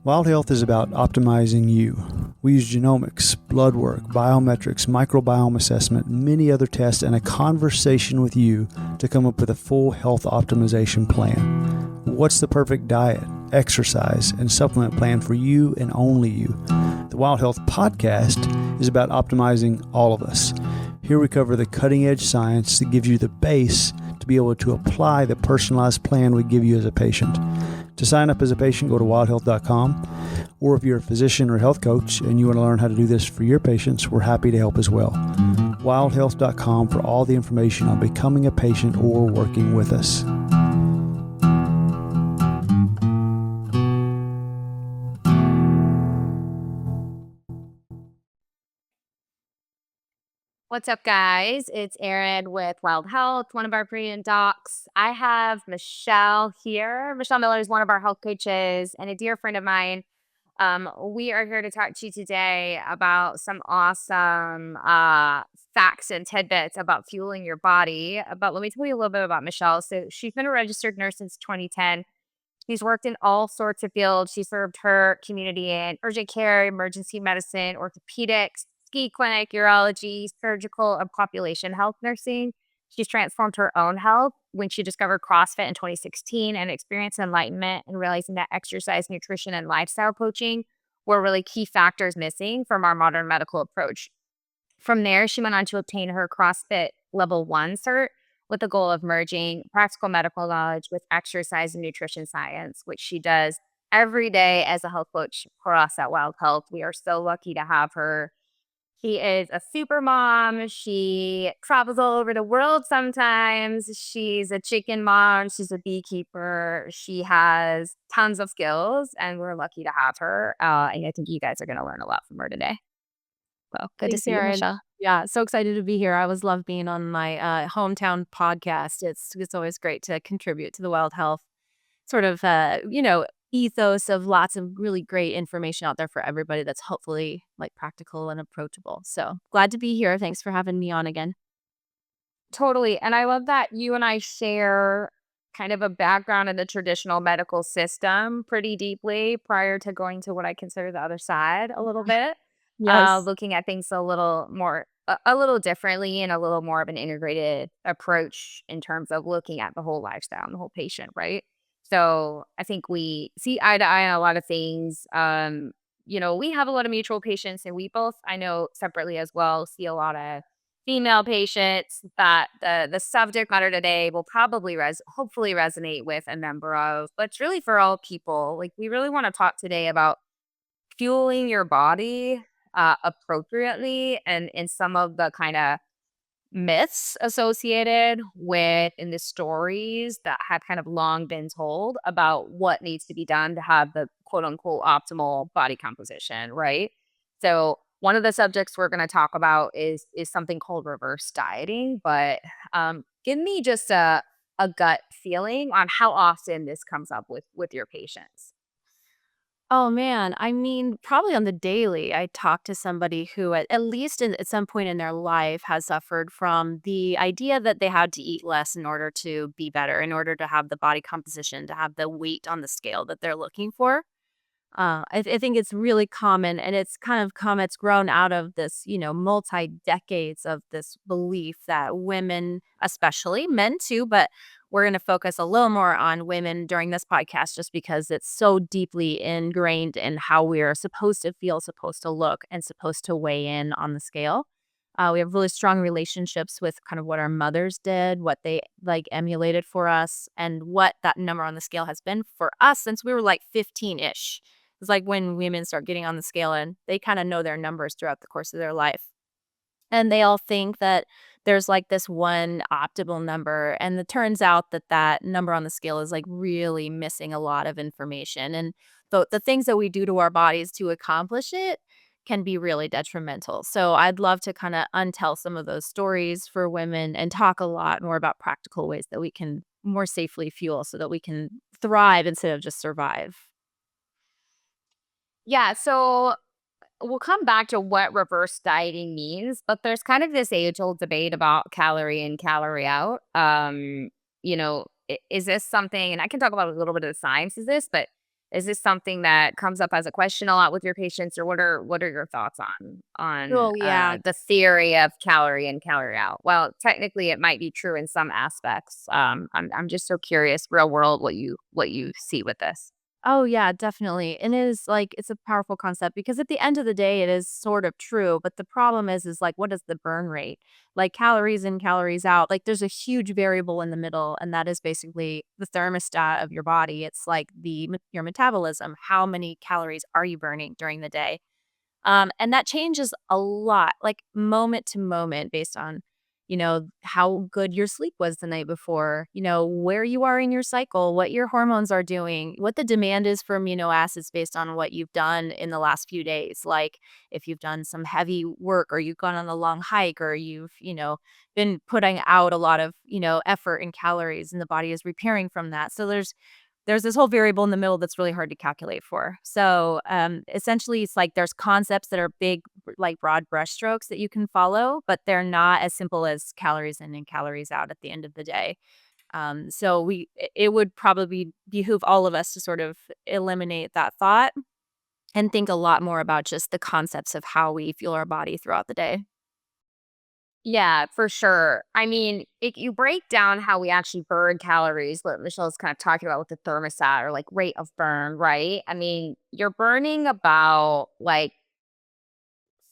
Wild Health is about optimizing you. We use genomics, blood work, biometrics, microbiome assessment, many other tests, and a conversation with you to come up with a full health optimization plan. What's the perfect diet, exercise, and supplement plan for you and only you? The Wild Health podcast is about optimizing all of us. Here we cover the cutting-edge science that gives you the base to be able to apply the personalized plan we give you as a patient. To sign up as a patient, go to wildhealth.com. Or if you're a physician or health coach and you want to learn how to do this for your patients, we're happy to help as well. Wildhealth.com for all the information on becoming a patient or working with us. What's up, guys? It's Erin with Wild Health, one of our brilliant docs. I have Michele here. Michele Miller is one of our health coaches and a dear friend of mine. We are here to talk to you today about some awesome facts and tidbits about fueling your body. But let me tell you a little bit about Michele. So she's been a registered nurse since 2010. She's worked in all sorts of fields. She served her community in urgent care, emergency medicine, orthopedics, ski clinic, urology, surgical, and population health nursing. She's transformed her own health when she discovered CrossFit in 2016 and experienced enlightenment and realizing that exercise, nutrition, and lifestyle coaching were really key factors missing from our modern medical approach. From there, she went on to obtain her CrossFit Level 1 cert with the goal of merging practical medical knowledge with exercise and nutrition science, which she does every day as a health coach for us at Wild Health. We are so lucky to have her. She is a super mom. She travels all over the world sometimes. She's a chicken mom. She's a beekeeper. She has tons of skills, and we're lucky to have her. And I think you guys are going to learn a lot from her today. So good to Thanks, see you, Erin. Michele. Yeah, so excited to be here. I always love being on my hometown podcast. It's always great to contribute to the Wild Health sort of ethos of lots of really great information out there for everybody that's hopefully like practical and approachable. So glad to be here. Thanks for having me on again. Totally. And I love that you and I share kind of a background in the traditional medical system pretty deeply prior to going to what I consider the other side a little bit. Yes. Looking at things a little more, a little differently and a little more of an integrated approach in terms of looking at the whole lifestyle and the whole patient, right? So I think we see eye to eye on a lot of things. We have a lot of mutual patients, and we both, I know separately as well, see a lot of female patients that the subject matter today will probably hopefully resonate with a number of, but it's really for all people. Like, we really want to talk today about fueling your body appropriately and in some of the kind of myths associated with in the stories that have kind of long been told about what needs to be done to have the quote unquote optimal body composition, right? So one of the subjects we're going to talk about is something called reverse dieting, but give me just a gut feeling on how often this comes up with your patients. Oh man, I mean, probably on the daily, I talk to somebody who, at least at some point in their life, has suffered from the idea that they had to eat less in order to be better, in order to have the body composition, to have the weight on the scale that they're looking for. I think it's really common, and it's grown out of this, multi decades of this belief that women, especially men too, but we're going to focus a little more on women during this podcast just because it's so deeply ingrained in how we are supposed to feel, supposed to look, and supposed to weigh in on the scale. We have really strong relationships with kind of what our mothers did, what they like emulated for us, and what that number on the scale has been for us since we were like 15-ish. It's like when women start getting on the scale and they kind of know their numbers throughout the course of their life. And they all think that there's like this one optimal number. And it turns out that that number on the scale is like really missing a lot of information. And the things that we do to our bodies to accomplish it can be really detrimental. So I'd love to kind of untell some of those stories for women and talk a lot more about practical ways that we can more safely fuel so that we can thrive instead of just survive. Yeah, so we'll come back to what reverse dieting means, but there's kind of this age-old debate about calorie in, calorie out. Is this something, and I can talk about a little bit of the science of this, but Is this something that comes up as a question a lot with your patients, or what are your thoughts on Oh, yeah. the theory of calorie in, calorie out? Well, technically, it might be true in some aspects. I'm just so curious, real world, what you see with this. Oh, yeah, definitely. And it is like it's a powerful concept because at the end of the day, it is sort of true. But the problem is like, what is the burn rate? Like calories in, calories out. Like there's a huge variable in the middle, and that is basically the thermostat of your body. It's like your metabolism. How many calories are you burning during the day? And that changes a lot, like moment to moment based on, how good your sleep was the night before, where you are in your cycle, what your hormones are doing, what the demand is for amino acids based on what you've done in the last few days. Like if you've done some heavy work or you've gone on a long hike or you've, been putting out a lot of, effort and calories and the body is repairing from that. So there's this whole variable in the middle that's really hard to calculate for. So, essentially, it's like there's concepts that are big, like broad brushstrokes that you can follow, but they're not as simple as calories in and calories out at the end of the day. So it would probably behoove all of us to sort of eliminate that thought and think a lot more about just the concepts of how we fuel our body throughout the day. Yeah, for sure. I mean, if you break down how we actually burn calories, what Michelle's kind of talking about with the thermostat or like rate of burn, right? I mean, you're burning about like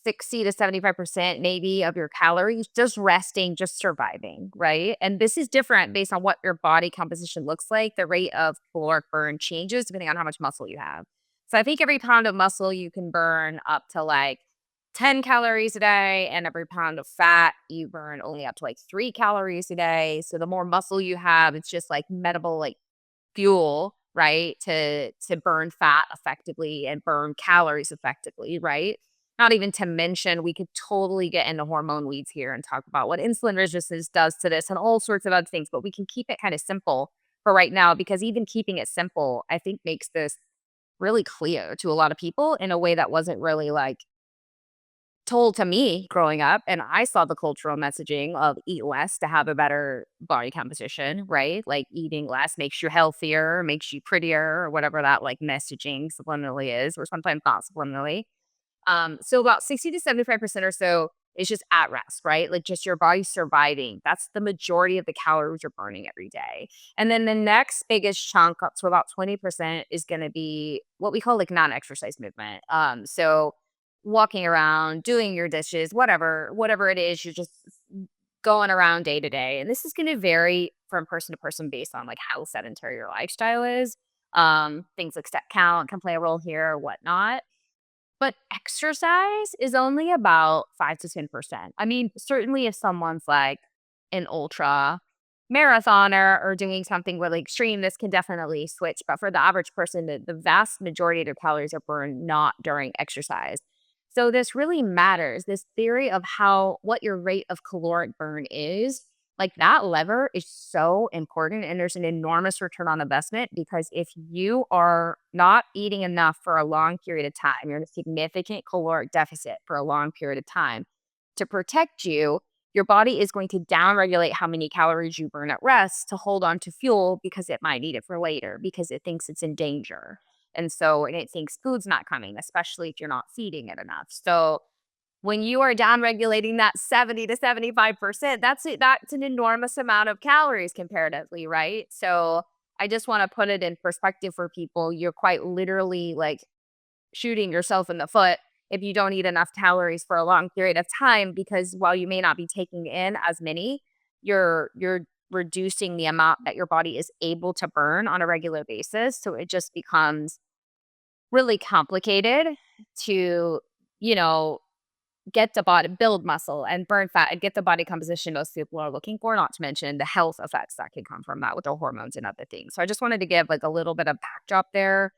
60 to 75% maybe of your calories just resting, just surviving, right? And this is different based on what your body composition looks like. The rate of caloric burn changes depending on how much muscle you have. So I think every pound of muscle you can burn up to like 10 calories a day, and every pound of fat you burn only up to like 3 calories a day. So the more muscle you have, it's just like metabolic fuel, right? To burn fat effectively and burn calories effectively, right? Not even to mention, we could totally get into hormone weeds here and talk about what insulin resistance does to this and all sorts of other things, but we can keep it kind of simple for right now because even keeping it simple, I think makes this really clear to a lot of people in a way that wasn't really like told to me growing up, and I saw the cultural messaging of eat less to have a better body composition, right? Like eating less makes you healthier, makes you prettier, or whatever that like messaging subliminally is, or sometimes not subliminally. So about 60 to 75% or so is just at rest, right? Like just your body surviving. That's the majority of the calories you're burning every day. And then the next biggest chunk, up to about 20%, is going to be what we call like non-exercise movement. So walking around, doing your dishes, whatever it is, you're just going around day to day. And this is going to vary from person to person based on like how sedentary your lifestyle is. Things like step count can play a role here or whatnot. But exercise is only about 5 to 10%. I mean, certainly if someone's like an ultra marathoner or doing something really extreme, this can definitely switch. But for the average person, the vast majority of their calories are burned not during exercise. So this really matters. This theory of what your rate of caloric burn is, like that lever is so important, and there's an enormous return on investment because if you are not eating enough for a long period of time, you're in a significant caloric deficit for a long period of time. To protect you, your body is going to downregulate how many calories you burn at rest to hold on to fuel because it might need it for later because it thinks it's in danger. And it thinks food's not coming, especially if you're not feeding it enough. So when you are down regulating that 70 to 75%, that's an enormous amount of calories comparatively, right? So I just want to put it in perspective for people. You're quite literally like shooting yourself in the foot if you don't eat enough calories for a long period of time, because while you may not be taking in as many, you're reducing the amount that your body is able to burn on a regular basis. So it just becomes really complicated to, you know, get the body build muscle and burn fat and get the body composition most people are looking for, not to mention the health effects that can come from that with the hormones and other things. So I just wanted to give like a little bit of backdrop there.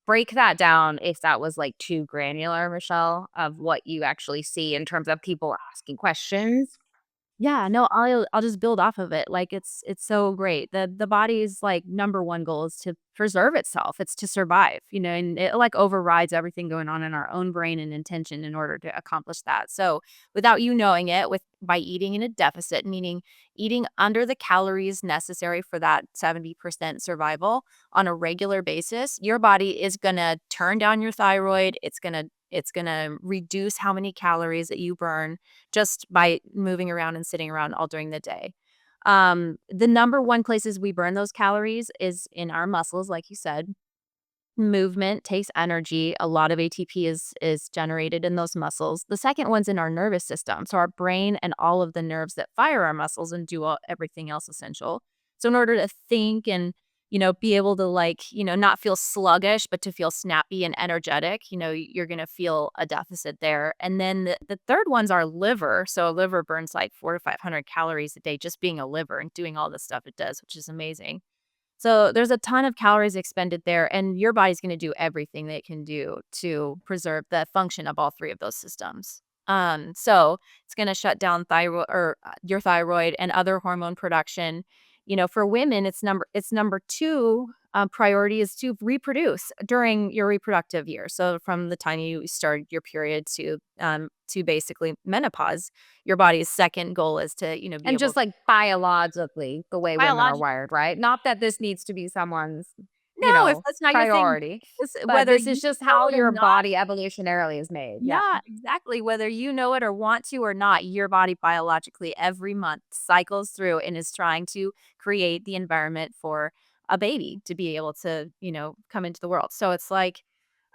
Break that down if that was like too granular, Michelle, of what you actually see in terms of people asking questions. Yeah, no, I'll just build off of it. Like it's so great. The body's like number one goal is to preserve itself. It's to survive, and it like overrides everything going on in our own brain and intention in order to accomplish that. So without you knowing it, with by eating in a deficit, meaning eating under the calories necessary for that 70% survival on a regular basis, your body is gonna turn down your thyroid. It's gonna reduce how many calories that you burn just by moving around and sitting around all during the day. The number one places we burn those calories is in our muscles, like you said. Movement takes energy. A lot of ATP is generated in those muscles. The second one's in our nervous system. So our brain and all of the nerves that fire our muscles and do everything else essential. So in order to think and be able to not feel sluggish, but to feel snappy and energetic, you're going to feel a deficit there. And then the third one's our liver. So a liver burns like 400 to 500 calories a day, just being a liver and doing all the stuff it does, which is amazing. So there's a ton of calories expended there, and your body's going to do everything that it can do to preserve the function of all three of those systems. So it's going to shut down thyroid or your thyroid and other hormone production. For women, it's number two priority is to reproduce during your reproductive year. So from the time you start your period to basically menopause, your body's second goal is to be And able just like biologically, the way women are biologically. wired, right? Not that this needs to be someone's, No, if that's not your thing, priority, but whether this you is just know how it or your not. body evolutionarily is made. Yeah. Yeah, exactly. Whether you know it or want to or not, your body biologically every month cycles through and is trying to create the environment for a baby to be able to, come into the world. So it's like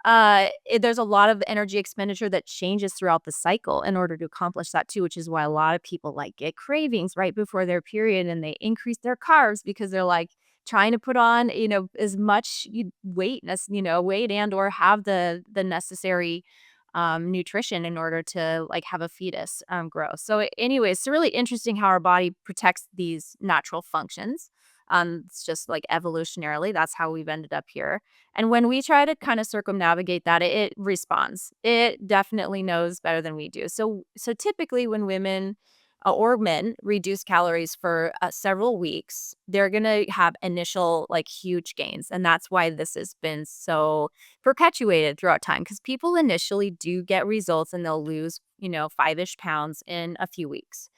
there's a lot of energy expenditure that changes throughout the cycle in order to accomplish that too, which is why a lot of people like get cravings right before their period and they increase their carbs because they're like trying to put on, as much weight as, weight and or have the necessary nutrition in order to like have a fetus grow. So anyway, it's really interesting how our body protects these natural functions. It's just like evolutionarily, that's how we've ended up here. And when we try to kind of circumnavigate that, it responds. It definitely knows better than we do. So typically when women or men reduce calories for several weeks, they're going to have initial like huge gains. And that's why this has been so perpetuated throughout time because people initially do get results and they'll lose, 5-ish pounds in a few weeks.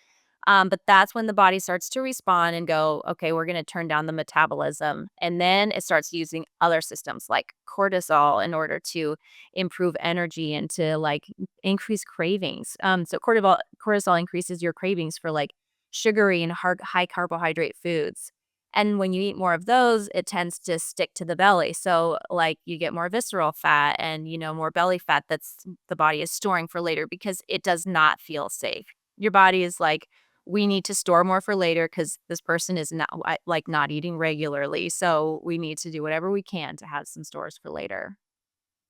But that's when the body starts to respond and go, okay, we're going to turn down the metabolism. And then it starts using other systems like cortisol in order to improve energy and to like increase cravings. So cortisol increases your cravings for like sugary and high carbohydrate foods. And when you eat more of those, it tends to stick to the belly. So like you get more visceral fat and, more belly fat that's the body is storing for later because it does not feel safe. Your body is like, we need to store more for later because this person is not like not eating regularly. So we need to do whatever we can to have some stores for later.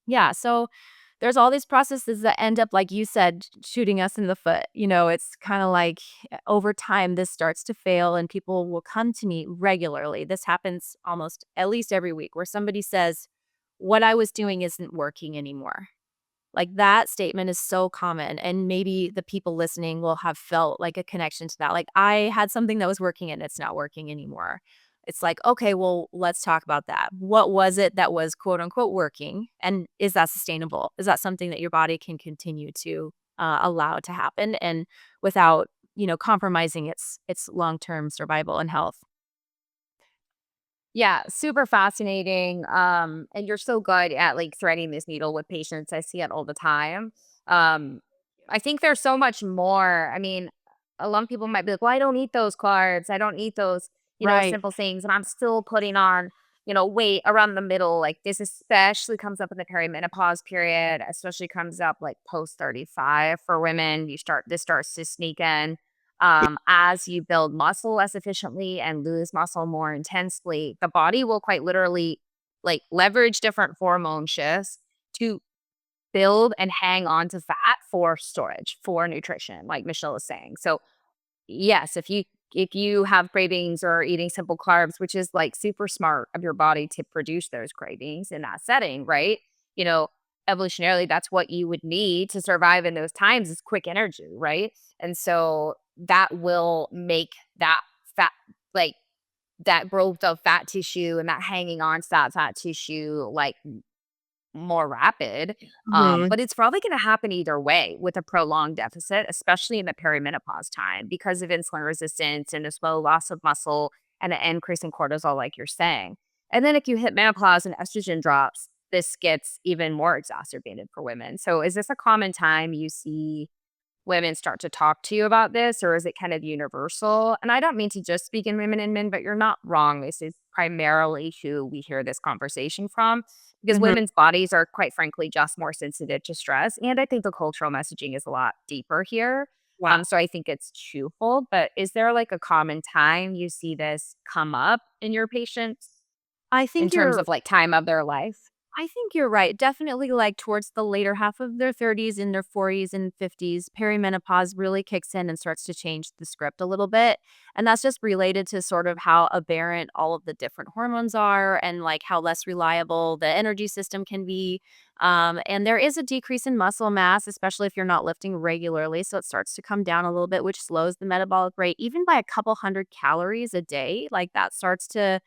Yeah. So there's all these processes that end up, like you said, shooting us in the foot. It's kind of like over time, this starts to fail and people will come to me regularly. This happens almost at least every week where somebody says, what I was doing isn't working anymore. Like, that statement is so common, and maybe the people listening will have felt, like, a connection to that. Like, I had something that was working and it's not working anymore. It's like, "Okay, well, let's talk about that. What was it that was, quote, unquote, working, and is that sustainable? Is that something that your body can continue to, allow to happen and without, compromising its long-term survival and health?" Yeah, super fascinating. And you're so good at like threading this needle with patients. I see it all the time. Um, I think there's so much more. I mean, a lot of people might be like, well, I don't eat those carbs. I don't eat those, Right. simple things. And I'm still putting on, weight around the middle. Like this especially comes up in the perimenopause period, especially comes up like post 35 for women. This starts to sneak in as you build muscle less efficiently and lose muscle more intensely, the body will quite literally like leverage different hormone shifts to build and hang on to fat for storage, for nutrition, like Michelle is saying. So yes, if you have cravings or eating simple carbs, which is like super smart of your body to produce those cravings in that setting, right? You know, evolutionarily, that's what you would need to survive in those times is quick energy, right? And so that will make that fat, like that growth of fat tissue and that hanging on to that fat tissue, like more rapid. Mhm. But it's probably going to happen either way with a prolonged deficit, especially in the perimenopause time because of insulin resistance and as well loss of muscle and an increase in cortisol, like you're saying. And then if you hit menopause and estrogen drops, this gets even more exacerbated for women. So is this a common time you see women start to talk to you about this, or is it kind of universal? And I don't mean to just speak in women and men, but you're not wrong. This is primarily who we hear this conversation from because Mhm. women's bodies are, quite frankly, just more sensitive to stress. And I think the cultural messaging is a lot deeper here. Wow. So I think it's twofold. But is there like a common time you see this come up in your patients I in think terms you're of like time of their life? I think you're right. Definitely, like, towards the later half of their 30s, in their 40s and 50s, perimenopause really kicks in and starts to change the script a little bit, and that's just related to sort of how aberrant all of the different hormones are and, like, how less reliable the energy system can be, and there is a decrease in muscle mass, especially if you're not lifting regularly, so it starts to come down a little bit, which slows the metabolic rate even by a couple hundred calories a day, like, that starts to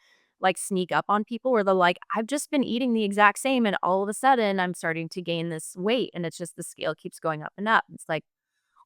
like sneak up on people where they're like, I've just been eating the exact same and all of a sudden I'm starting to gain this weight and it's just the scale keeps going up and up. It's like,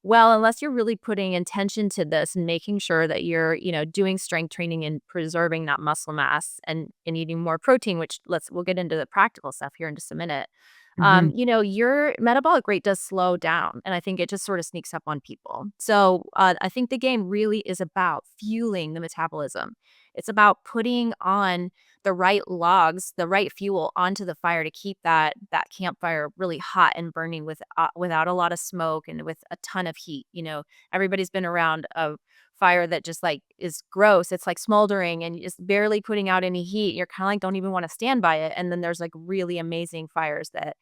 well, unless you're really putting intention to this and making sure that you're, doing strength training and preserving that muscle mass and eating more protein, which we'll get into the practical stuff here in just a minute. Mhm. Your metabolic rate does slow down, and I think it just sort of sneaks up on people. So I think the game really is about fueling the metabolism. It's about putting on the right logs, the right fuel onto the fire to keep that campfire really hot and burning without a lot of smoke and with a ton of heat. Everybody's been around a fire that just like is gross. It's like smoldering and just barely putting out any heat. You're kind of like don't even want to stand by it. And then there's like really amazing fires that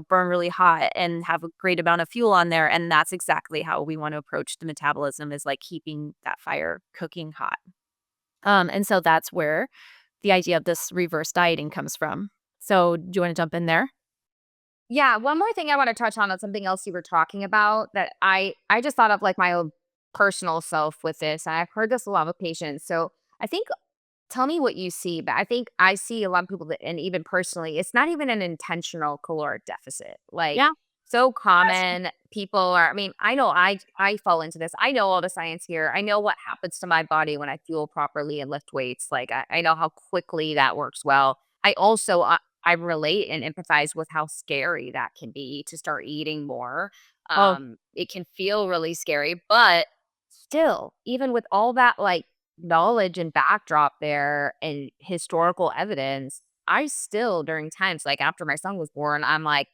burn really hot and have a great amount of fuel on there. And that's exactly how we want to approach the metabolism is like keeping that fire cooking hot. And so that's where the idea of this reverse dieting comes from. So do you want to jump in there? Yeah, one more thing I want to touch on something else you were talking about that I just thought of like my own personal self with this. And I've heard this a lot with patients. So I think tell me what you see, but I think I see a lot of people that, and even personally, it's not even an intentional caloric deficit. Like Yeah. so Yes. common. People are. I mean, I know I fall into this. I know all the science here. I know what happens to my body when I fuel properly and lift weights. Like I know how quickly that works well. I also I relate and empathize with how scary that can be to start eating more. Oh, It can feel really scary, but still, even with all that like knowledge and backdrop there and historical evidence, I still during times like after my son was born, I'm like,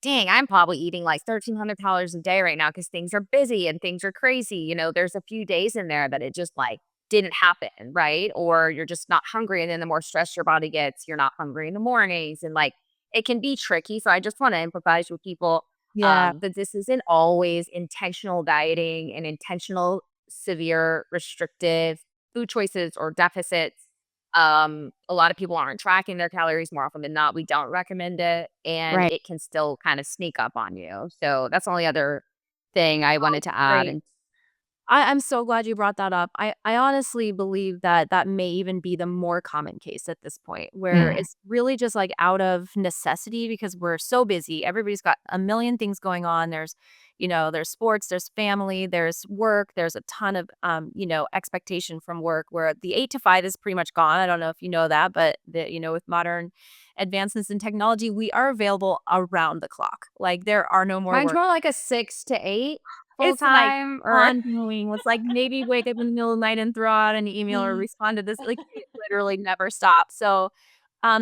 dang, I'm probably eating like 1,300 calories a day right now because things are busy and things are crazy. There's a few days in there that it just like didn't happen, right? Or you're just not hungry. And then the more stressed your body gets, you're not hungry in the mornings. And like it can be tricky. So I just want to empathize with people yeah. that this isn't always intentional dieting and intentional, severe, restrictive food choices or deficits. A lot of people aren't tracking their calories more often than not. We don't recommend it, and Right. it can still kind of sneak up on you. So that's the only other thing I Oh, wanted to add. great. And I'm so glad you brought that up. I honestly believe that that may even be the more common case at this point, where mm, it's really just like out of necessity because we're so busy. Everybody's got a million things going on. There's sports, there's family, there's work, there's a ton of expectation from work where the 8 to 5 is pretty much gone. I don't know if you know that, but with modern advancements in technology, we are available around the clock. Like there are no more mine's work. more like a 6 to 8 full It's, like, time, or ongoing. It's, like, maybe wake up in the middle of the night and throw out an email or respond to this, like, it literally never stops. So,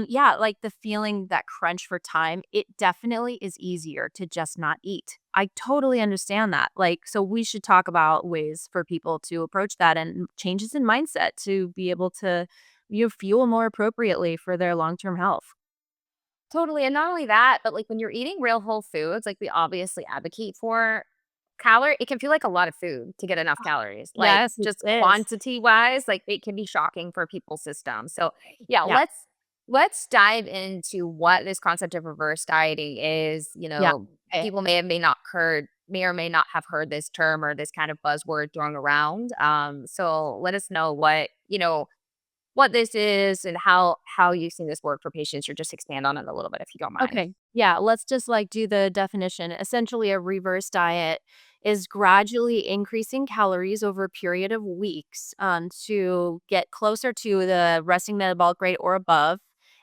yeah, like, the feeling that crunch for time, it definitely is easier to just not eat. I totally understand that. Like, so we should talk about ways for people to approach that and changes in mindset to be able to, fuel more appropriately for their long-term health. totally. And not only that, but like when you're eating real whole foods, like we obviously advocate for calorie, it can feel like a lot of food to get enough calories. Like Yes, it just is. quantity wise, like it can be shocking for people's systems. So yeah, Yeah, let's dive into what this concept of reverse dieting is. yeah. Okay. People may have may not heard may or may not have heard this term or this kind of buzzword thrown around. So let us know what this is and how you've seen this work for patients, or just expand on it a little bit if you don't mind. Okay. Yeah, let's just like do the definition. Essentially, a reverse diet is gradually increasing calories over a period of weeks to get closer to the resting metabolic rate or above.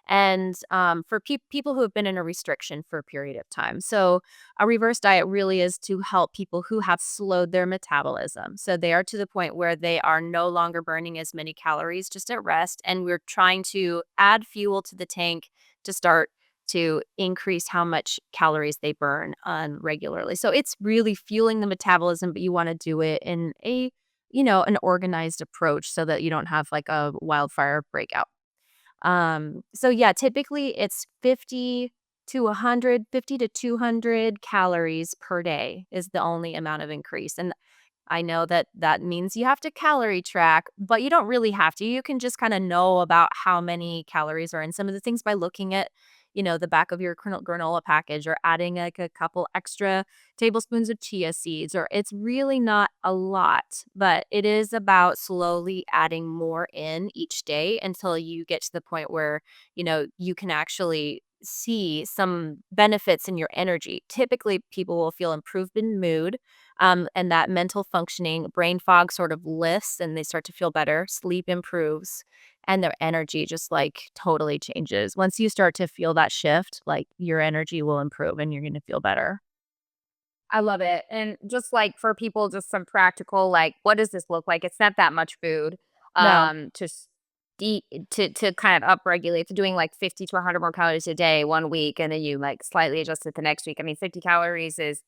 And for people who have been in a restriction for a period of time. So, a reverse diet really is to help people who have slowed their metabolism. So, they are to the point where they are no longer burning as many calories just at rest. And we're trying to add fuel to the tank to start to increase how much calories they burn regularly. So it's really fueling the metabolism, but you want to do it in an organized approach so that you don't have like a wildfire breakout. So yeah, typically it's 50 to 200 calories per day is the only amount of increase. And I know that that means you have to calorie track, but you don't really have to. You can just kind of know about how many calories are in some of the things by looking at, the back of your granola package, or adding like a couple extra tablespoons of chia seeds, or it's really not a lot, but it is about slowly adding more in each day until you get to the point where, you can actually see some benefits in your energy. Typically, people will feel improved in mood, and that mental functioning, brain fog sort of lifts and they start to feel better. Sleep improves and their energy just like totally changes. Once you start to feel that shift, like your energy will improve and you're going to feel better. I love it. And just like for people, just some practical, like, what does this look like? It's not that much food. No, To eat to kind of upregulate, to doing like 50 to 100 more calories a day one week, and then you like slightly adjust it the next week. I mean, 50 calories is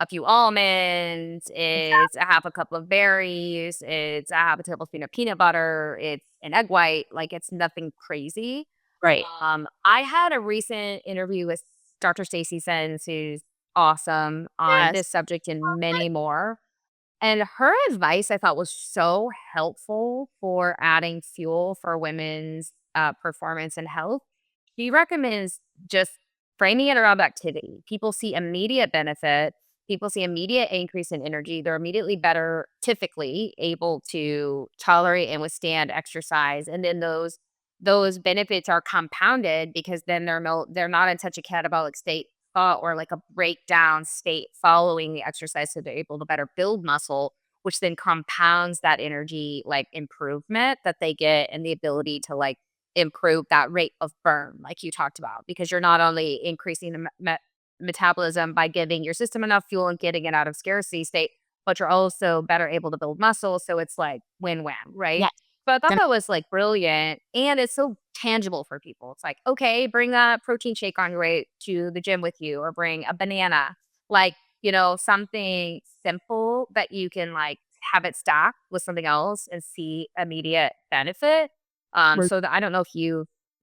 a few almonds, it's exactly. a half a cup of berries, it's a half a tablespoon of peanut butter, it's an egg white. Like, it's nothing crazy. Right. I had a recent interview with Dr. Stacy Sens, who's awesome on Yes. this subject and many more. And her advice I thought was so helpful for adding fuel for women's performance and health. She recommends just framing it around activity. People see immediate benefit. People see immediate increase in energy. They're immediately better, typically able to tolerate and withstand exercise. And then those benefits are compounded because then they're not in such a catabolic state or like a breakdown state following the exercise, so they're able to better build muscle, which then compounds that energy like improvement that they get, and the ability to like improve that rate of burn like you talked about, because you're not only increasing the metabolism by giving your system enough fuel and getting it out of scarcity state, but you're also better able to build muscle, so it's like win-win, right? Yes. So I thought that was like brilliant, and it's so tangible for people. It's like, okay, bring that protein shake on your way to the gym with you, or bring a banana, like, something simple that you can like have it stacked with something else and see immediate benefit. So that I don't know if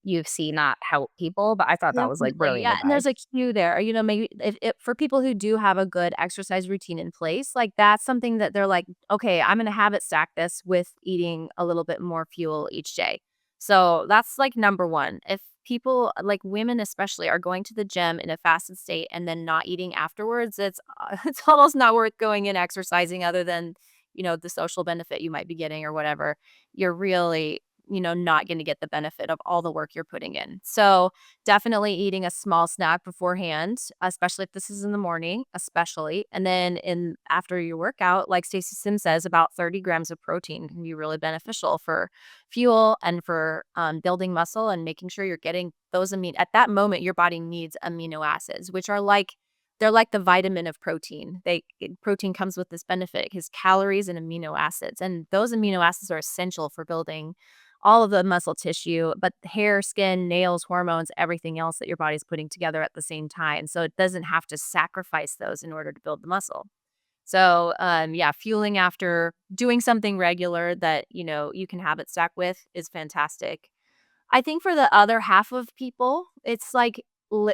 you've seen that help people, but I thought that was like Definitely, brilliant yeah, and advice. there's a cue there, maybe if for people who do have a good exercise routine in place, like, that's something that they're like, "Okay, I'm gonna habit stack this with eating a little bit more fuel each day." So, that's, like, number 1. If people, like women especially, are going to the gym in a fasted state and then not eating afterwards, it's it's almost not worth going and exercising other than, the social benefit you might be getting or whatever. You're really, not gonna get the benefit of all the work you're putting in. So, definitely eating a small snack beforehand, especially if this is in the morning, especially. And then in after your workout, like Stacey Sim says, about 30 grams of protein can be really beneficial for fuel and for building muscle and making sure you're getting those at that moment, your body needs amino acids, which are like they're like the vitamin of protein. Protein comes with this benefit because calories and amino acids, and those amino acids are essential for building all of the muscle tissue, but hair, skin, nails, hormones, everything else that your body's putting together at the same time. So it doesn't have to sacrifice those in order to build the muscle. So, yeah, fueling after doing something regular that, you can habit stack with is fantastic. I think for the other half of people, it's like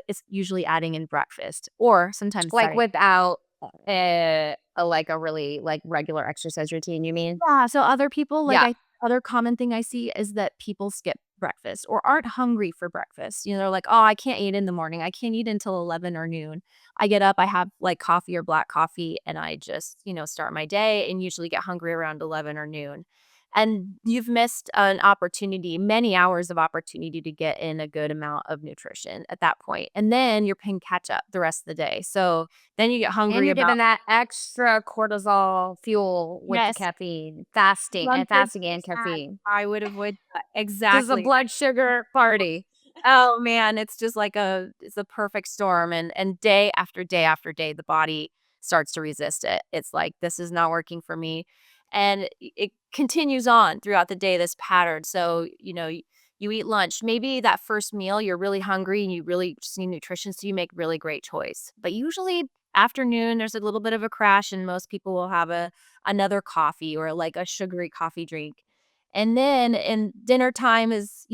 it's usually adding in breakfast or sometimes Like starting. without like a really like regular exercise routine, you mean? Yeah, so other people, Yeah. other common thing I see is that people skip breakfast or aren't hungry for breakfast. They're like, oh, I can't eat in the morning. I can't eat until 11 or noon. I get up, I have like coffee or black coffee, and I just, start my day and usually get hungry around 11 or noon. And you've missed an opportunity, many hours of opportunity to get in a good amount of nutrition at that point. And then you're playing catch up the rest of the day. So then you get And hungry you're about, given that extra cortisol fuel with the yes, caffeine, fasting and fasting and 100%. caffeine. I would avoid that. Just a Exactly. blood sugar party. Oh man, it's just like it's a perfect storm, and day after day after day the body starts to resist it. It's like this is not working for me. And it continues on throughout the day, this pattern. So, you eat lunch. Maybe that first meal you're really hungry and you really just need nutrition, so you make really great choice. But usually afternoon there's a little bit of a crash and most people will have another coffee or like a sugary coffee drink. And then in dinner time is,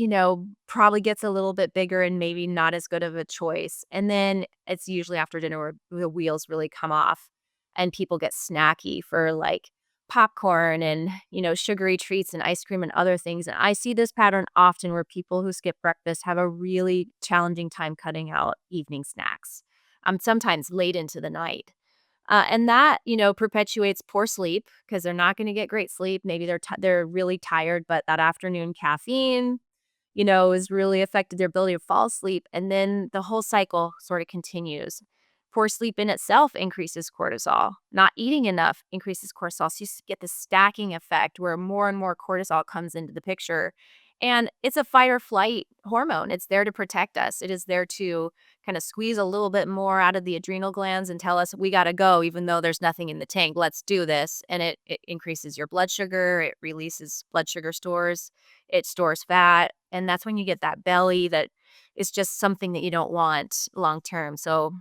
probably gets a little bit bigger and maybe not as good of a choice. And then it's usually after dinner where the wheels really come off and people get snacky for like popcorn and, sugary treats and ice cream and other things. And I see this pattern often where people who skip breakfast have a really challenging time cutting out evening snacks. Sometimes late into the night. And that, perpetuates poor sleep because they're not going to get great sleep. Maybe they're really tired, but that afternoon caffeine, has really affected their ability to fall asleep. And then the whole cycle sort of continues. Poor sleep in itself increases cortisol. Not eating enough increases cortisol. So get the stacking effect where more and more cortisol comes into the picture. And it's a fight or flight hormone. It's there to protect us. It is there to kind of squeeze a little bit more out of the adrenal glands and tell us we got to go, even though there's nothing in the tank. Let's do this. And it increases your blood sugar. It releases blood sugar stores. It stores fat. And that's when you get that belly that is just something that you don't want long term. So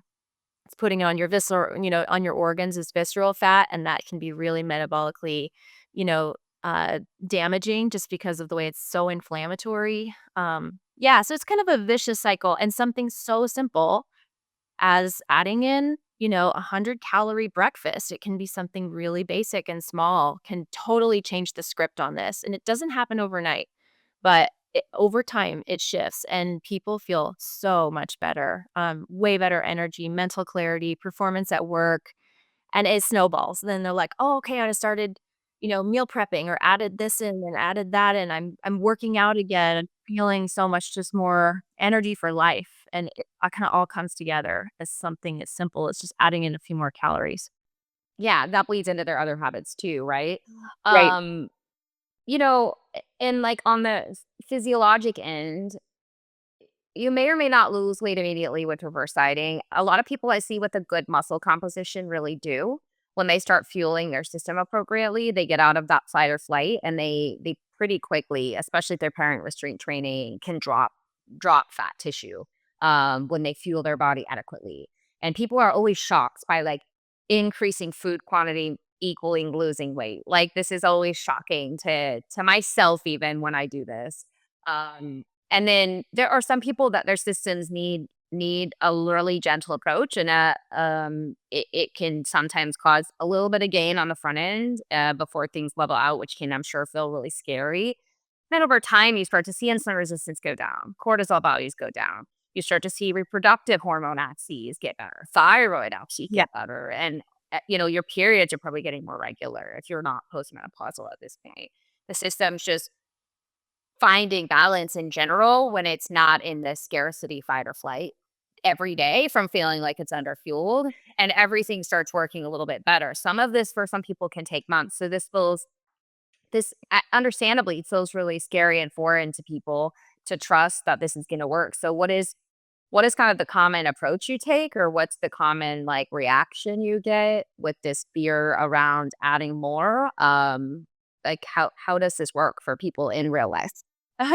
it's putting it on your visceral, on your organs is visceral fat. And that can be really metabolically, you know, damaging just because of the way it's so inflammatory. Yeah, so it's kind of a vicious cycle and something so simple as adding in, 100-calorie breakfast. It can be something really basic and small, can totally change the script on this. And it doesn't happen overnight, but over time it shifts and people feel so much better, way better energy, mental clarity, performance at work, and it snowballs. Then they're like, "Oh, okay, I started, meal prepping or added this in and added that, and I'm working out again and feeling so much just more energy for life." And it kinda all comes together as something as simple as just adding in a few more calories. Yeah, that bleeds into their other habits too, right? Right. Um, and like on the physiologic end, you may or may not lose weight immediately with reverse dieting. A lot of people I see with a good muscle composition really do. When they start fueling their system appropriately, they get out of that fight or flight and they pretty quickly, especially if they're parent restraint training, can drop fat tissue when they fuel their body adequately. And people are always shocked by like increasing food quantity equaling losing weight. Like this is always shocking to myself even when I do this. And then there are some people that their systems need a really gentle approach, and it can sometimes cause a little bit of gain on the front end before things level out, which can I'm sure feel really scary. Then over time, you start to see insulin resistance go down, cortisol values go down. You start to see reproductive hormone axes get better, thyroid axes Yeah. get better, and your periods are probably getting more regular if you're not postmenopausal at this point. The system's just finding balance in general when it's not in the scarcity fight or flight every day from feeling like it's underfueled, and everything starts working a little bit better. Some of this for some people can take months. So understandably it feels really scary and foreign to people to trust that this is going to work. So what is kind of the common approach you take, or what's the common like reaction you get with this fear around adding more? Like how does this work for people in real life?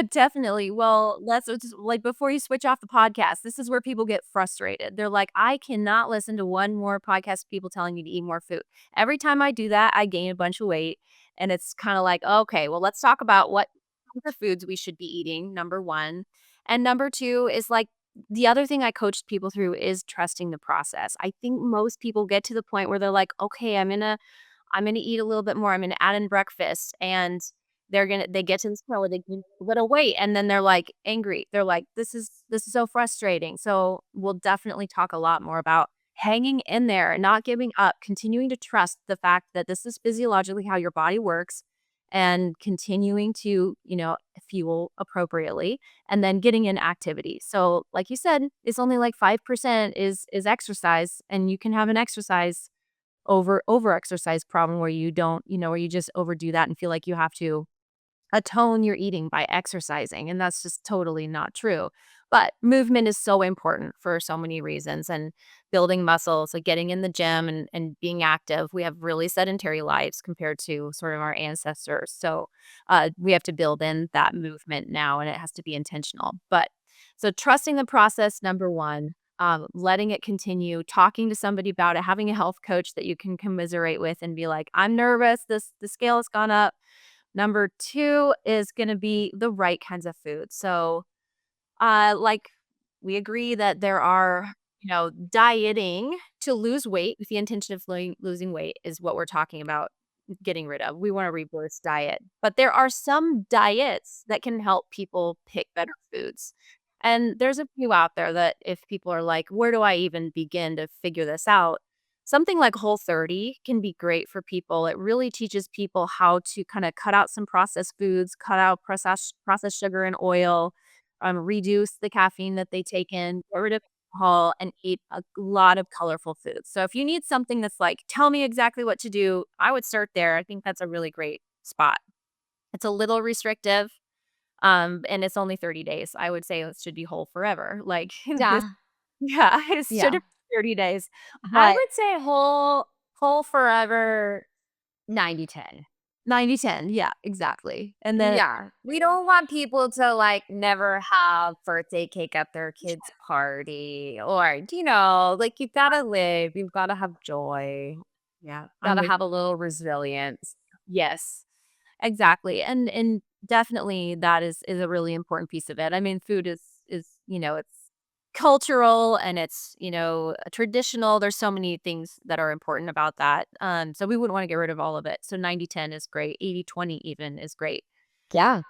Definitely. Well, let's just like before you switch off the podcast, this is where people get frustrated. They're like, I cannot listen to one more podcast of people telling me to eat more food. Every time I do that, I gain a bunch of weight. And it's kind of like, okay, well, let's talk about what kinds of foods we should be eating, number one. And number two is like the other thing I coach people through is trusting the process. I think most people get to the point where they're like, okay, I'm gonna eat a little bit more. I'm gonna add in breakfast. And they get to this point where they gain a little weight, and then they're, like, angry. They're like, "This is so frustrating." So, we'll definitely talk a lot more about hanging in there, not giving up, continuing to trust the fact that this is physiologically how your body works, and continuing to, fuel appropriately, and then getting in activity. So, like you said, it's only like 5% is exercise, and you can have an over exercise problem where you don't, where you just overdo that and feel like you have to atone your eating by exercising, and that's just totally not true. But movement is so important for so many reasons, and building muscles, like getting in the gym and being active. We have really sedentary lives compared to sort of our ancestors. So we have to build in that movement now, and it has to be intentional. But so trusting the process, number one, letting it continue, talking to somebody about it, having a health coach that you can commiserate with and be like, I'm nervous, the scale has gone up. Number 2 is gonna be the right kinds of food. So, like, we agree that there are, dieting to lose weight with the intention of losing weight is what we're talking about getting rid of. We wanna reverse diet. But there are some diets that can help people pick better foods. And there's a few out there that if people are like, "Where do I even begin to figure this out?" Something like Whole30 can be great for people. It really teaches people how to kinda cut out some processed foods, cut out processed sugar and oil, reduce the caffeine that they take in, get rid of alcohol, and eat a lot of colorful foods. So if you need something that's like, "Tell me exactly what to do," I would start there. I think that's a really great spot. It's a little restrictive, and it's only 30 days. I would say it should be whole forever. Like, this Yeah. yeah, it should Yeah. have been 30 days, I but would say whole forever 90-10. 90-10, yeah, exactly, and then Yeah. We don't want people to like never have birthday cake at their kid's party or, like you've got to live, you've got to have joy, yeah, got I'm to with have a little resilience. yes. Exactly, and definitely that is a really important piece of it. I mean, food is, it's cultural and it's, traditional. There's so many things that are important about that. So we wouldn't wanna get rid of all of it. So 90-10 is great, 80-20 even is great. Yeah.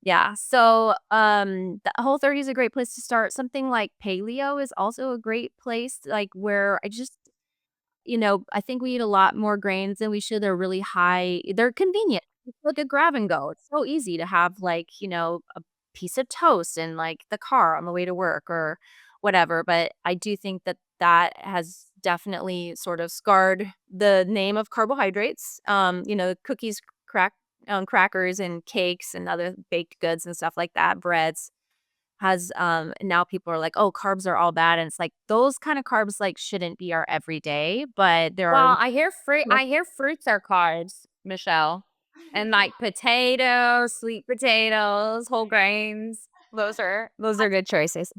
Yeah, so, the Whole30 is a great place to start. Something like paleo is also a great place, like, where I think we eat a lot more grains than we should. They're really high. They're convenient. It's like a grab and go. It's so easy to have like, a piece of toast in like the car on the way to work or whatever. But I do think that that has definitely sort of scarred the name of carbohydrates. Cookies, crackers and cakes and other baked goods and stuff like that, breads has, now people are like, "Oh, carbs are all bad," and it's like, those kind of carbs, like, shouldn't be our everyday, but there are Well, I hear fruits are carbs, Michelle. And like potatoes, sweet potatoes, whole grains. Those are good choices.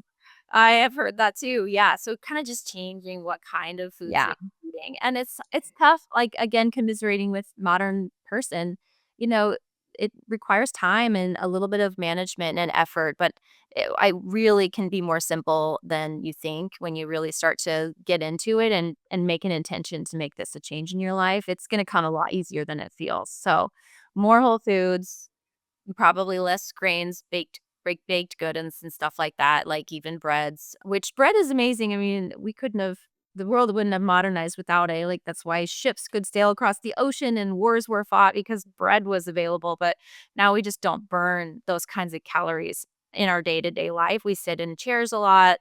I have heard that too, yeah, so kinda just changing what kind of foods Yeah. that you're eating, and it's tough, like, again, commiserating with modern person, you know, it requires time and a little bit of management and effort, but I really can be more simple than you think when you really start to get into it and make an intention to make this a change in your life. It's gonna come a lot easier than it feels, so more whole foods, probably less grains, baked goods and stuff like that, like even breads, which bread is amazing. I mean, the world wouldn't have modernized without it. Like, that's why ships could sail across the ocean and wars were fought because bread was available. But now we just don't burn those kinds of calories in our day-to-day life. We sit in chairs a lot.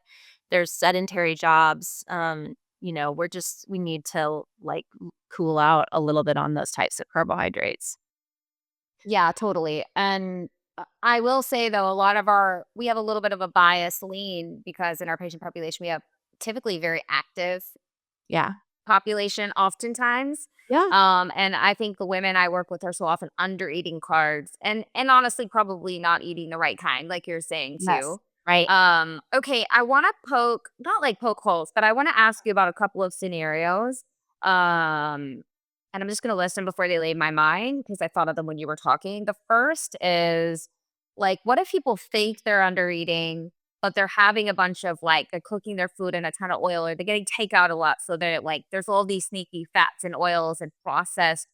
There's sedentary jobs. We need to like cool out a little bit on those types of carbohydrates. Yeah, totally. And I will say though, we have a little bit of a bias lean because in our patient population, we have typically very active Yeah. population oftentimes. Yeah. And I think the women I work with are so often under eating carbs and honestly probably not eating the right kind, like you're saying Yes. too. Right. Okay, I want to not like poke holes, but I want to ask you about a couple of scenarios. And I'm just gonna list them before they leave my mind because I thought of them when you were talking. The first is like, what if people think they're under eating, but they're having a bunch of like they're cooking their food in a ton of oil or they're getting takeout a lot. So they're like there's all these sneaky fats and oils and processed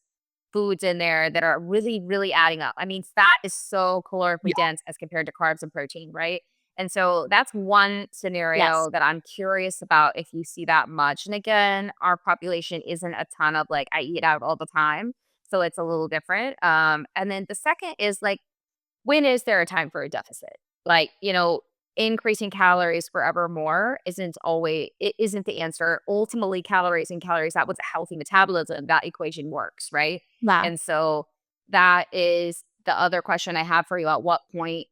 foods in there that are really, really adding up. I mean, fat is so calorically Yeah. dense as compared to carbs and protein, right? And so that's one Yes. scenario that I'm curious about if you see that much. And again, our population isn't a ton of like, I eat out all the time. So it's a little different. And then the second is like, when is there a time for a deficit? Like, increasing calories forever more it isn't the answer. Ultimately, calories and calories out with a healthy metabolism, that equation works, right? Yeah. And so that is the other question I have for you. At what point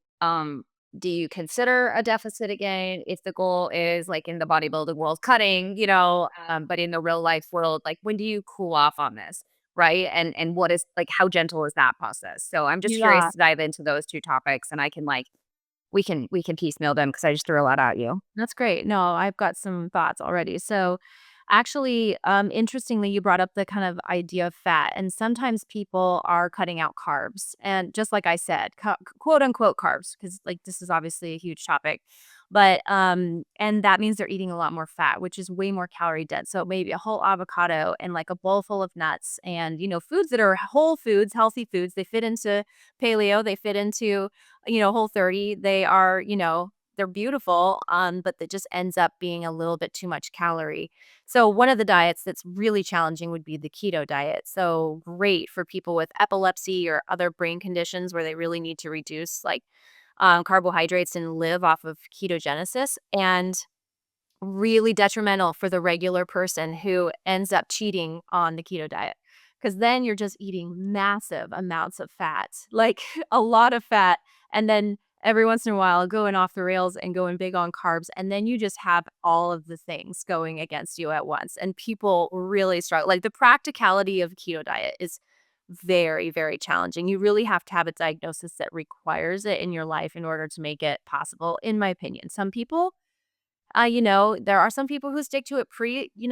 do you consider a deficit again? If the goal is like in the bodybuilding world, cutting, but in the real life world, like when do you cool off on this? Right? And what is like how gentle is that process? So I'm just Yeah. curious to dive into those two topics and I can like we can piecemeal them because I just threw a lot at you. That's great. No, I've got some thoughts already. So, actually, interestingly, you brought up the kind of idea of fat, and sometimes people are cutting out carbs, and just like I said, quote unquote carbs, because like this is obviously a huge topic, but and that means they're eating a lot more fat, which is way more calorie dense. So maybe a whole avocado and like a bowl full of nuts, and foods that are whole foods, healthy foods. They fit into paleo. They fit into Whole 30. They are they're beautiful, but that just ends up being a little bit too much calorie. So one of the diets that's really challenging would be the keto diet. So great for people with epilepsy or other brain conditions where they really need to reduce like carbohydrates and live off of ketogenesis. And really detrimental for the regular person who ends up cheating on the keto diet. Because then you're just eating massive amounts of fat, like a lot of fat. And then every once in a while, going off the rails and going big on carbs. And then you just have all of the things going against you at once. And people really struggle. Like the practicality of keto diet is very, very challenging. You really have to have a diagnosis that requires it in your life in order to make it possible, in my opinion. Some people there are some people who stick to it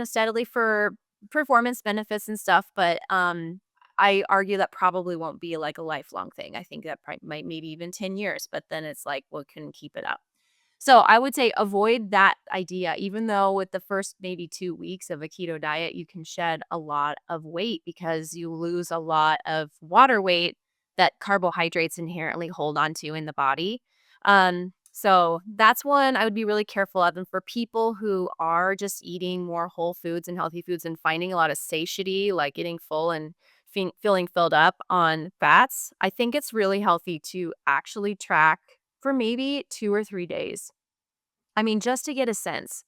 steadily for performance benefits and stuff, but I argue that probably won't be like a lifelong thing. I think that probably might maybe even 10 years, but then it's like, well, can keep it up. So I would say avoid that idea, even though with the first maybe 2 weeks of a keto diet, you can shed a lot of weight because you lose a lot of water weight that carbohydrates inherently hold on to in the body. So that's one I would be really careful of. And for people who are just eating more whole foods and healthy foods and finding a lot of satiety, like getting full and feeling filled up on fats, I think it's really healthy to actually track for maybe 2 or 3 days. I mean, just to get a sense.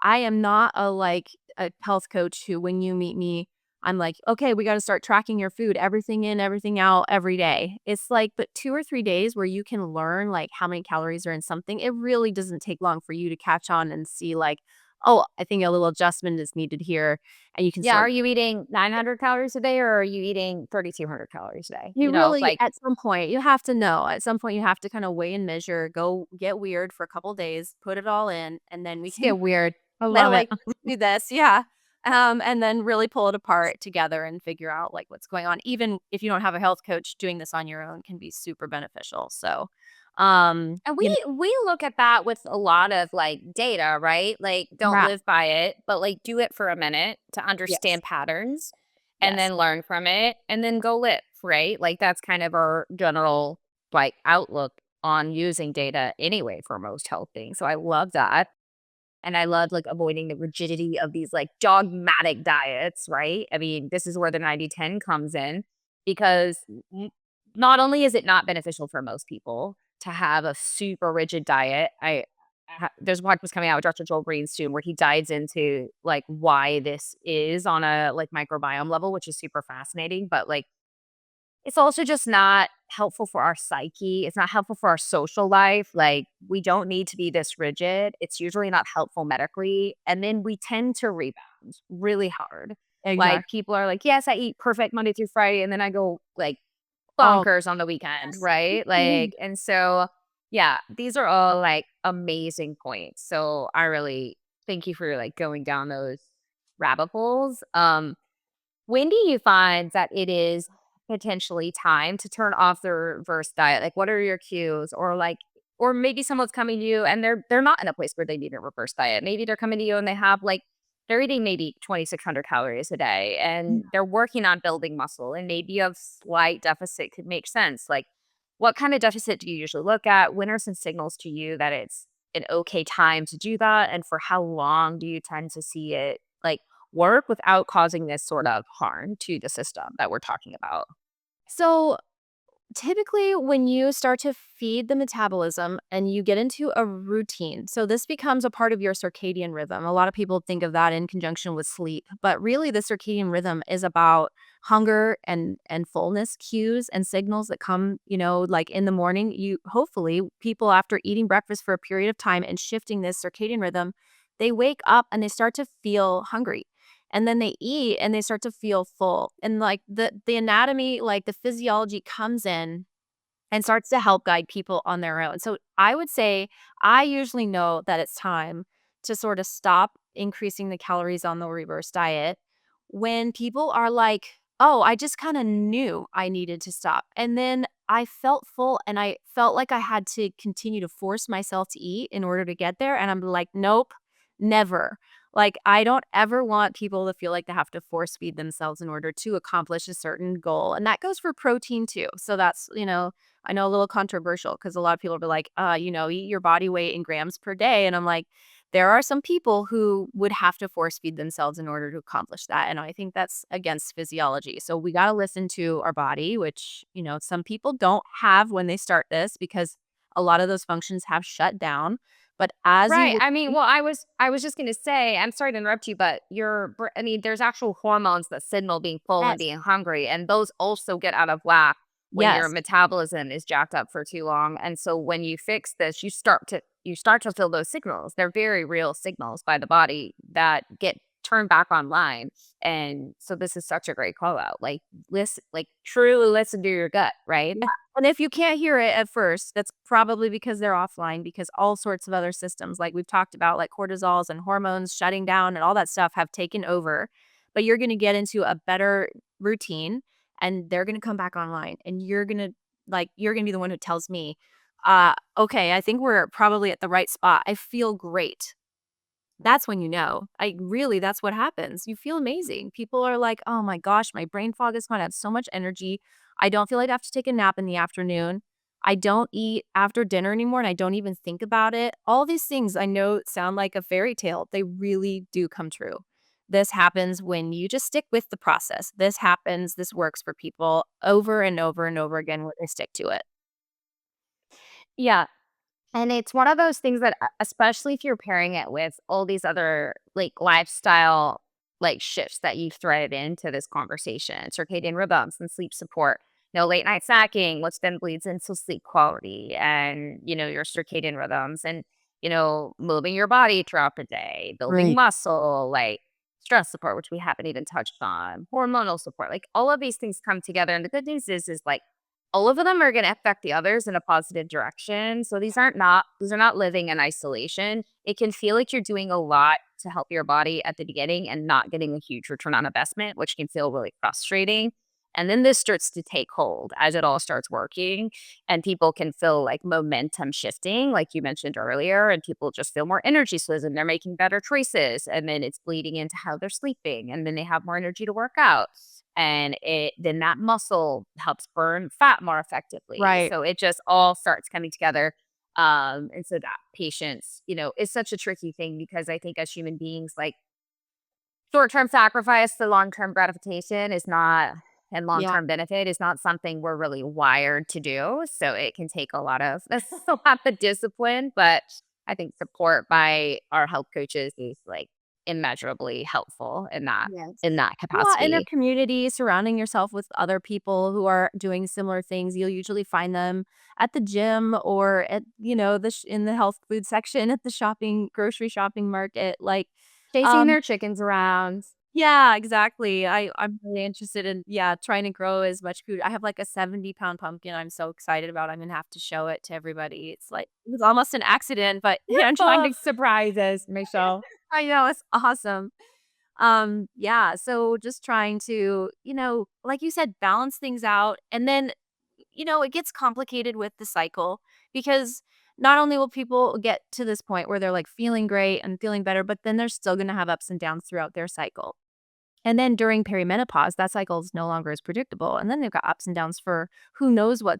I am not a health coach who when you meet me, I'm like, "Okay, we gotta start tracking your food, everything in, everything out every day." It's like, but 2 or 3 days where you can learn, like, how many calories are in something, it really doesn't take long for you to catch on and see, like, "Oh, I think a little adjustment is needed here," and you can Yeah, are start. you eating 900 calories a day or are you eating 3,200 calories a day? You really Like at some point, you have to know. At some point, you have to kinda weigh and measure, go get weird for a couple days, put it all in, and then we let's can get weird. I They're love it. like, "Do this." Yeah. And then really pull it apart together and figure out, like, what's going on. Even if you don't have a health coach, doing this on your own can be super beneficial. So, And you know we look at that with a lot of like data, right? Like don't Right. live by it, but like do it for a minute to Yes. understand patterns and Yes. then learn from it and then go live, right? Like that's kind of our general like outlook on using data anyway for most health things. So I love that. And I love like avoiding the rigidity of these like dogmatic diets, right? I mean, this is where the 90-10 comes in because not only is it not beneficial for most people to have a super rigid diet, there's one was coming out with Dr. Joel Green soon where he dives into like why this is on a like microbiome level, which is super fascinating. But like it's also just not helpful for our psyche. It's not helpful for our social life. Like, we don't need to be this rigid. It's usually not helpful medically. And then we tend to rebound really hard. Like, Exactly. people are like, yes, I eat perfect Monday through Friday. And then I go like Oh, bonkers on the weekend. yes. Right. Mhm. Like, and so, yeah, these are all like amazing points. So I really thank you for like going down those rabbit holes. When do you find that it is potentially time to turn off the reverse diet? Like, what are your cues? Or like, or maybe someone's coming to you and they're not in a place where they need a reverse diet. Maybe they're coming to you and they have like they're eating maybe 2,600 calories a day and they're working on building muscle, and maybe a slight deficit could make sense. Like, what kind of deficit do you usually look at? When are some signals to you that it's an okay time to do that? And for how long do you tend to see it like work without causing this sort of harm to the system that we're talking about? So typically, when you start to feed the metabolism and you get into a routine, so this becomes a part of your circadian rhythm. A lot of people think of that in conjunction with sleep, but really the circadian rhythm is about hunger and fullness cues and signals that come, like in the morning. You hopefully people after eating breakfast for a period of time and shifting this circadian rhythm, they wake up and they start to feel hungry. And then they eat and they start to feel full. And like the anatomy, like the physiology comes in and starts to help guide people on their own. So I would say I usually know that it's time to sort of stop increasing the calories on the reverse diet when people are like, oh, I just kind of knew I needed to stop. And then I felt full and I felt like I had to continue to force myself to eat in order to get there. And I'm like, nope, never. Like, I don't ever want people to feel like they have to force feed themselves in order to accomplish a certain goal. And that goes for protein too. So that's, I know a little controversial because a lot of people will be like, eat your body weight in grams per day. And I'm like, there are some people who would have to force feed themselves in order to accomplish that. And I think that's against physiology. So we got to listen to our body, which, some people don't have when they start this because a lot of those functions have shut down. But as Right. you I mean, well, I was just gonna say, I'm sorry to interrupt you, but I mean, there's actual hormones that signal being full and yes, being hungry, and those also get out of whack when your yes, metabolism is jacked up for too long. And so when you fix this, you start to feel those signals. They're very real signals by the body that get turned back online. And so this is such a great call out. Like, listen, like truly listen to your gut, right? yeah, and if you can't hear it at first, that's probably because they're offline because all sorts of other systems, like we've talked about, like cortisols and hormones shutting down and all that stuff have taken over. But you're gonna get into a better routine and they're gonna come back online and you're gonna be the one who tells me, okay, I think we're probably at the right spot. I feel great. That's when you know. That's what happens. You feel amazing. People are like, "Oh my gosh, my brain fog is gone. I have so much energy. I don't feel like I have to take a nap in the afternoon. I don't eat after dinner anymore and I don't even think about it." All these things I know sound like a fairy tale. They really do come true. This happens when you just stick with the process. This happens, this works for people over and over and over again when they stick to it. Yeah. And it's one of those things that, especially if you're pairing it with all these other like lifestyle like shifts that you've threaded into this conversation, circadian rhythms and sleep support, late night snacking, which then bleeds into sleep quality and, your circadian rhythms and, moving your body throughout the day, building Right. muscle, like stress support, which we haven't even touched on, hormonal support, like all of these things come together. And the good news is like, all of them are gonna affect the others in a positive direction. So these are not living in isolation. It can feel like you're doing a lot to help your body at the beginning and not getting a huge return on investment, which can feel really frustrating. And then this starts to take hold as it all starts working, and people can feel like momentum shifting, like you mentioned earlier, and people just feel more energy swells and they're making better choices. And then it's bleeding into how they're sleeping, and then they have more energy to work out, and then that muscle helps burn fat more effectively. Right. So it just all starts coming together. And so that patience, is such a tricky thing because I think as human beings, like short-term sacrifice to long-term gratification is not, and Yeah. long-term benefit is not something we're really wired to do. So it can take a lot of that's a lot of discipline, but I think support by our health coaches is like immeasurably helpful in that Yes. in that Yeah, in a capacity. community, surrounding yourself with other people who are doing similar things, you'll usually find them at the gym or at, in the health food section at the grocery shopping market. Chasing Um, their chickens around. yeah, exactly. I'm really interested in, yeah, trying to grow as much food. I have like a 70-pound pumpkin I'm so excited about. I'm gonna have to show it to everybody. It was almost an accident, but You're I'm full trying to of surprises, Michelle. I know, it's awesome. Yeah, so just trying to, like you said, balance things out. And then, it gets complicated with the cycle because not only will people get to this point where they're like feeling great and feeling better, but then they're still going to have ups and downs throughout their cycle. And then during perimenopause, that cycle is no longer as predictable. And then they've got ups and downs for who knows what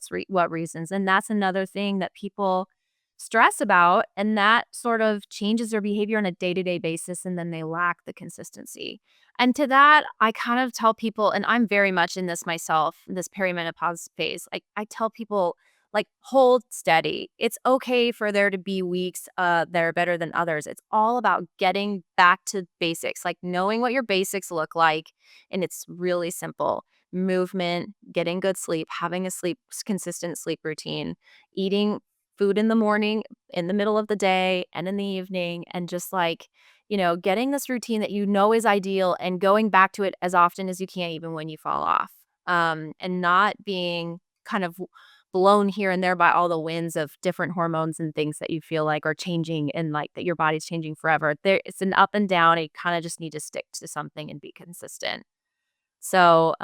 reasons. And that's another thing that people stress about. And that sort of changes their behavior on a day-to-day basis. And then they lack the consistency. And to that, I kind of tell people, and I'm very much in this myself, this perimenopause phase. I tell people, like, hold steady. It's okay for there to be weeks that are better than others. It's all about getting back to basics, like knowing what your basics look like. And it's really simple: movement, getting good sleep, having a consistent sleep routine, eating food in the morning, in the middle of the day, and in the evening, and just like, getting this routine that is ideal and going back to it as often as you can, even when you fall off. And not being kind of blown here and there by all the winds of different hormones and things that you feel like are changing, and like that your body's changing forever. It's an up and down. You kind of just need to stick to something and be consistent. So,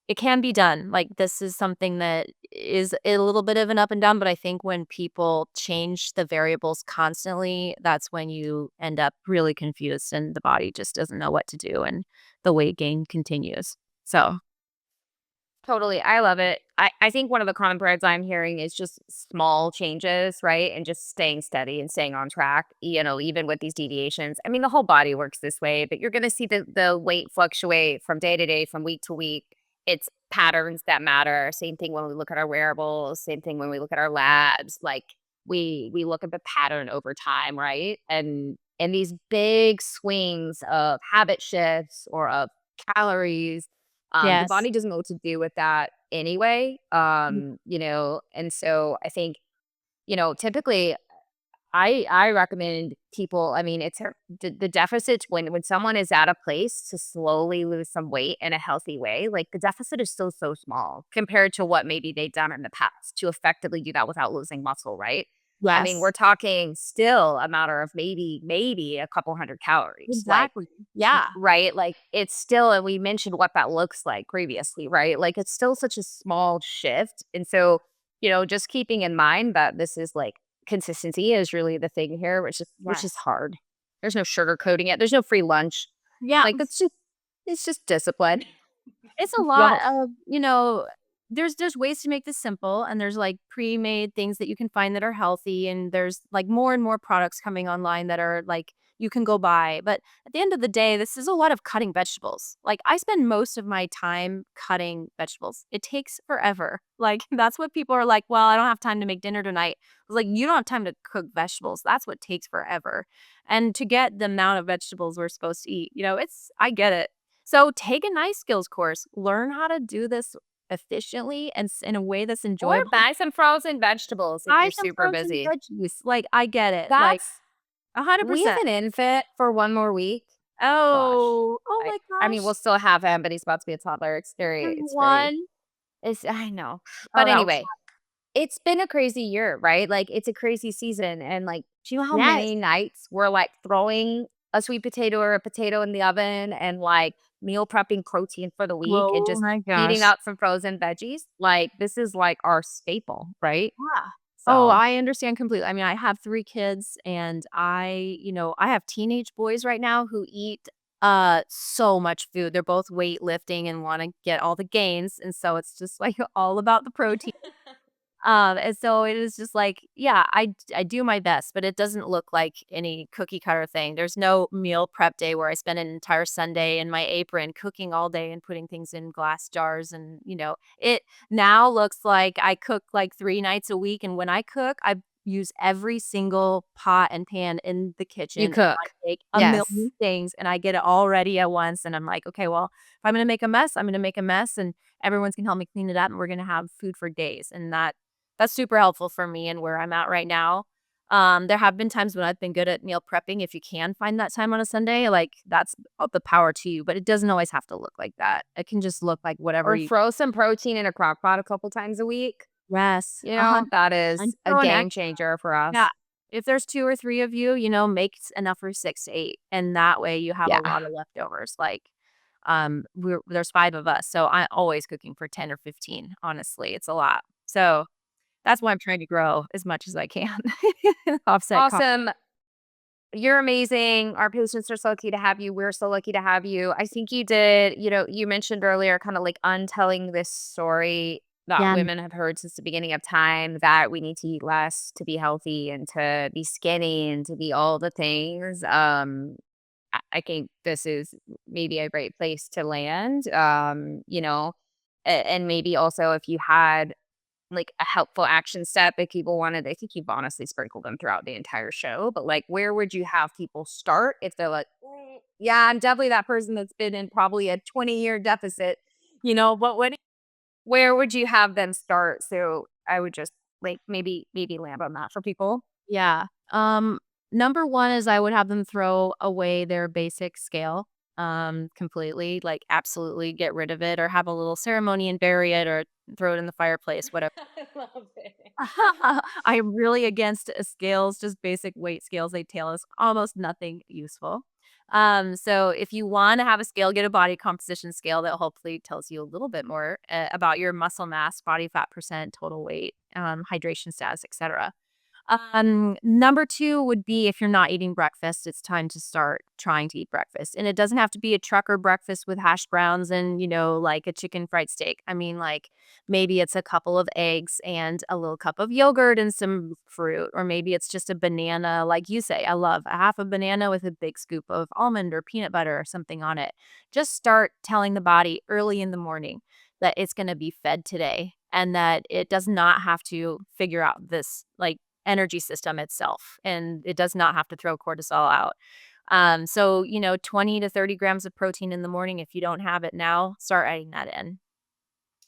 it can be done. Like, this is something that is a little bit of an up and down, but I think when people change the variables constantly, that's when you end up really confused and the body just doesn't know what to do, and the weight gain continues. So, Totally. I love it. I think one of the common threads I'm hearing is just small changes, right? And just staying steady and staying on track, even with these deviations. I mean, the whole body works this way, but you're going to see the weight fluctuate from day to day, from week to week. It's patterns that matter. Same thing when we look at our wearables, same thing when we look at our labs. Like, we look at the pattern over time, right? And these big swings of habit shifts or of calories, the yes. body doesn't know what to do with that anyway. And so I think, typically I recommend people, I mean, the deficit when someone is at a place to slowly lose some weight in a healthy way, like the deficit is still so small compared to what maybe they've done in the past to effectively do that without losing muscle, right? I mean, we're Yes. talking still a matter of maybe a couple hundred calories. Like, Exactly. Yeah. right? Like, it's still, and we mentioned what that looks like previously, right? Like, it's still such a small shift. And so, just keeping in mind that this is like consistency is really the thing here, which is Yes. hard. There's no sugarcoating it. There's no free lunch. Yeah. Like, it's just discipline. It's a lot Well, of, there's ways to make this simple, and there's like pre-made things that you can find that are healthy, and there's like more and more products coming online that are like you can go buy. But at the end of the day, this is a lot of cutting vegetables. Like, I spend most of my time cutting vegetables. It takes forever. Like, that's what people are like, well, I don't have time to make dinner tonight. I was like, you don't have time to cook vegetables. That's what takes forever. And to get the amount of vegetables we're supposed to eat, I get it. So take a nice skills course. Learn how to do this efficiently and in a way that's or enjoyable. buy some frozen vegetables if Buy you're some super frozen busy. veggies. Like, I get it. Like, That's We have 100%. an infant for one more week. Gosh. Oh I my I mean, we'll gosh. still have him, but he's about to be a toddler. Turn one. I know. Oh, But that was anyway, it's been a crazy year, right? Like, it's a crazy season. And like, do you know how yes. many nights we're like throwing a sweet potato or a potato in the oven and like meal prepping protein for the week and Oh just my heating gosh. up some frozen veggies? Like, this is like our staple, right? Yeah. Oh, So I understand completely. I mean, I have 3 kids, and I have teenage boys right now who eat so much food. They're both weightlifting and want to get all the gains, and so it's just like all about the protein. And so it is just like, yeah, I do my best, but it doesn't look like any cookie cutter thing. There's no meal prep day where I spend an entire Sunday in my apron cooking all day and putting things in glass jars. And, it now looks like I cook like 3 nights a week. And when I cook, I use every single pot and pan in the you kitchen, and I cook. make a Yes. million things, and I get it all ready at once. And I'm like, okay, well, if I'm going to make a mess, I'm going to make a mess, and everyone's going to help me clean it up, and we're going to have food for days. And that's super helpful for me and where I'm at right now. There have been times when I've been good at meal prepping. If you can find that time on a Sunday, like, that's the power to you, but it doesn't always have to look like that. It can just look like whatever Or you. throw some protein in a crock pot a couple times a week. Yes, 100. That And is a throw an game egg. changer for Yeah. us. If there's 2 or 3 of you, make enough for 6 to 8, and that way you have a Yeah. lot of leftovers. Like, there's 5 of us, so I'm always cooking for 10 or 15, honestly. It's a lot. So, That's why I'm trying to grow as much as I can. Offset cost. Awesome. You're amazing. Our patients are so lucky to have you. We're so lucky to have you. I think you did, you mentioned earlier kind of like untelling this story that Yeah. women have heard since the beginning of time, that we need to eat less to be healthy and to be skinny and to be all the things. I think this is maybe a great place to land. And maybe also if you had like a helpful action step, if people wanted, I think you've honestly sprinkled them throughout the entire show, but like where would you have people start if they're like, yeah, I'm definitely that person that's been in probably a 20-year deficit, but where would you have them start? So I would just like maybe land on that for people. Yeah. Number one is I would have them throw away their basic scale completely, like absolutely get rid of it, or have a little ceremony and bury it, or throw it in the fireplace, whatever. I love it. I'm really against scales, just basic weight scales. They tell us almost nothing useful. So if you want to have a scale, get a body composition scale that hopefully tells you a little bit more about your muscle mass, body fat percent, total weight, hydration status, etc. Number two would be if you're not eating breakfast, it's time to start trying to eat breakfast. And it doesn't have to be a trucker breakfast with hash browns and, like a chicken fried steak. I mean, like maybe it's a couple of eggs and a little cup of yogurt and some fruit. Or maybe it's just a banana, like you say. I love a half a banana with a big scoop of almond or peanut butter or something on it. Just start telling the body early in the morning that it's going to be fed today and that it does not have to figure out this like energy system itself, and it does not have to throw cortisol out. So 20 to 30 grams of protein in the morning. If you don't have it now, start adding that in.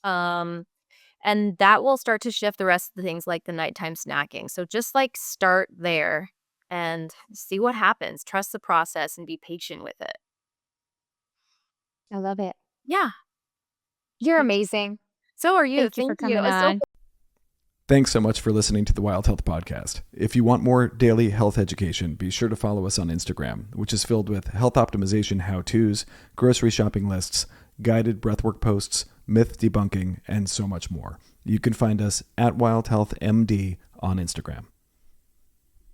And that will start to shift the rest of the things like the nighttime snacking. So just like start there and see what happens. Trust the process and be patient with it. I love it. Yeah. You're amazing. So are you. Thank you for coming on. Thanks so much for listening to the Wild Health Podcast. If you want more daily health education, be sure to follow us on Instagram, which is filled with health optimization how-tos, grocery shopping lists, guided breathwork posts, myth debunking, and so much more. You can find us at Wild Health MD on Instagram.